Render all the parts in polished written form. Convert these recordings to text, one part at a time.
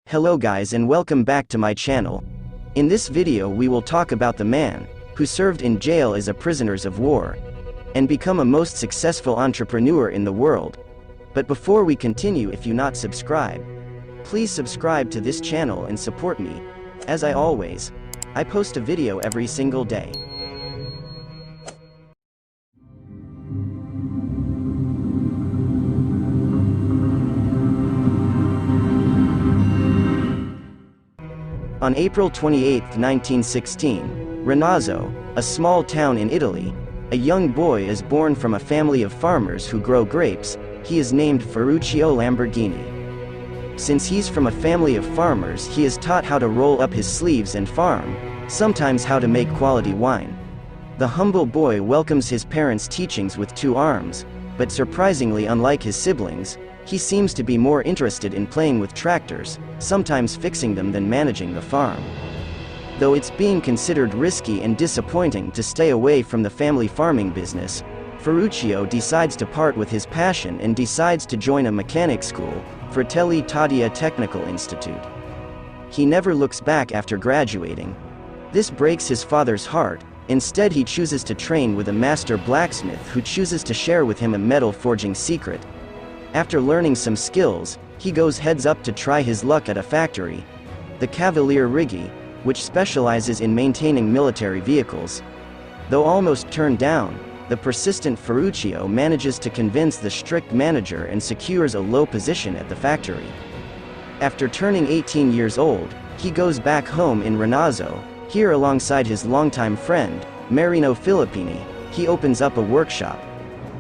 Hello guys and welcome back to my channel. In this video we will talk about the man who served in jail as a prisoners of war and become a most successful entrepreneur in the world. But before we continue, if you not subscribe, please subscribe to this channel and support me. As I post a video every single day. On April 28, 1916, Renazzo, a small town in Italy, a young boy is born from a family of farmers who grow grapes. He is named Ferruccio Lamborghini. Since he's from a family of farmers, he is taught how to roll up his sleeves and farm, sometimes how to make quality wine. The humble boy welcomes his parents' teachings with two arms, but surprisingly unlike his siblings, he seems to be more interested in playing with tractors, sometimes fixing them, than managing the farm. Though it's being considered risky and disappointing to stay away from the family farming business, Ferruccio decides to part with his passion and decides to join a mechanic school, Fratelli Taddia Technical Institute. He never looks back after graduating. This breaks his father's heart. Instead, he chooses to train with a master blacksmith who chooses to share with him a metal forging secret. After learning some skills, he goes heads up to try his luck at a factory, the Cavaliere Righi, which specializes in maintaining military vehicles. Though almost turned down, the persistent Ferruccio manages to convince the strict manager and secures a low position at the factory. After turning 18 years old, he goes back home in Renazzo. Here, alongside his longtime friend, Marino Filippini, he opens up a workshop.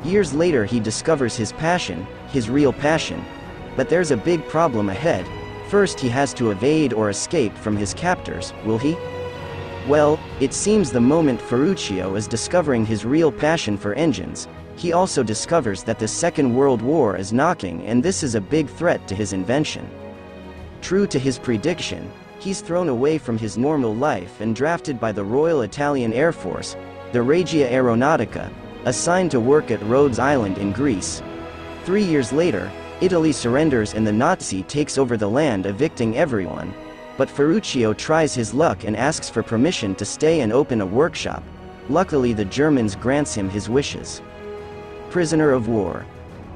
Years later he discovers his passion, his real passion. But there's a big problem ahead. First, he has to evade or escape from his captors. Will he? Well, it seems the moment Ferruccio is discovering his real passion for engines, he also discovers that the Second World War is knocking, and this is a big threat to his invention. True to his prediction, he's thrown away from his normal life and drafted by the Royal Italian Air Force, the Regia Aeronautica, assigned to work at Rhodes Island in Greece. 3 years later, Italy surrenders and the Nazi takes over the land, evicting everyone. But Ferruccio tries his luck and asks for permission to stay and open a workshop. Luckily, the Germans grants him his wishes. Prisoner of war.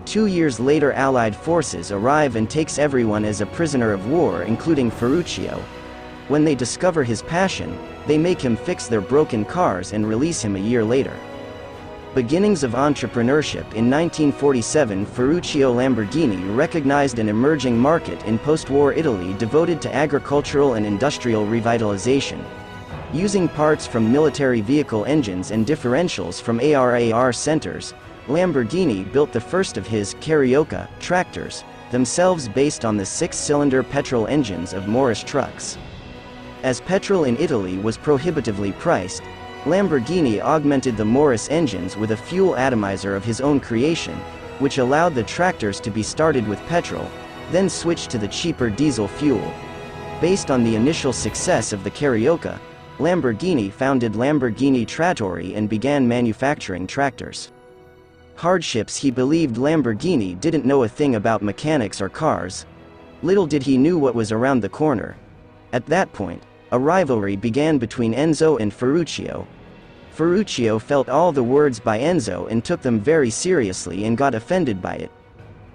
2 years later, Allied forces arrive and takes everyone as a prisoner of war, including Ferruccio. When they discover his passion, they make him fix their broken cars and release him a year later. Beginnings of entrepreneurship. In 1947, Ferruccio Lamborghini recognized an emerging market in post-war Italy devoted to agricultural and industrial revitalization. Using parts from military vehicle engines and differentials from ARAR centers, Lamborghini built the first of his Carioca tractors, themselves based on the 6-cylinder petrol engines of Morris trucks. As petrol in Italy was prohibitively priced, Lamborghini augmented the Morris engines with a fuel atomizer of his own creation, which allowed the tractors to be started with petrol, then switched to the cheaper diesel fuel. Based on the initial success of the Carioca, Lamborghini founded Lamborghini Trattori and began manufacturing tractors. Hardships. He believed Lamborghini didn't know a thing about mechanics or cars. Little did he knew what was around the corner. At that point, a rivalry began between Enzo and Ferruccio. Ferruccio felt all the words by Enzo and took them very seriously and got offended by it.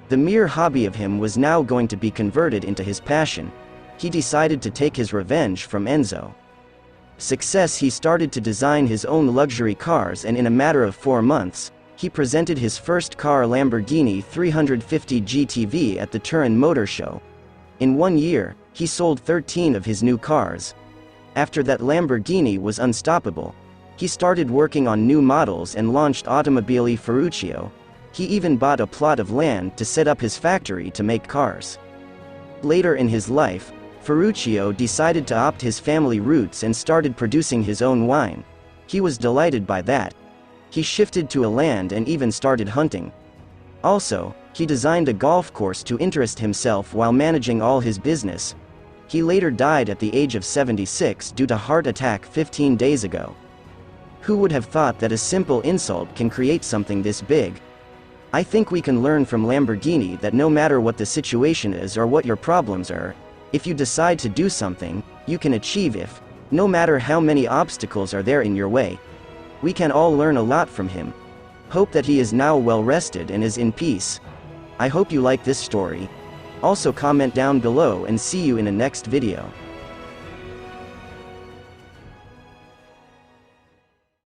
The mere hobby of him was now going to be converted into his passion. He decided to take his revenge from Enzo. Success. He started to design his own luxury cars, and in a matter of 4 months, he presented his first car, Lamborghini 350 GTV, at the Turin Motor Show. In 1 year, he sold 13 of his new cars. After that, Lamborghini was unstoppable. He started working on new models and launched Automobile Ferruccio. He even bought a plot of land to set up his factory to make cars. Later in his life, Ferruccio decided to opt his family roots and started producing his own wine. He was delighted by that. He shifted to a land and even started hunting. Also, he designed a golf course to interest himself while managing all his business. He later died at the age of 76 due to heart attack 15 days ago. Who would have thought that a simple insult can create something this big? I think we can learn from Lamborghini that no matter what the situation is or what your problems are, If you decide to do something, you can achieve it, no matter how many obstacles are there in your way. We can all learn a lot from him. Hope that he is now well rested and is in peace. I hope you like this story. Also comment down below and see you in a next video.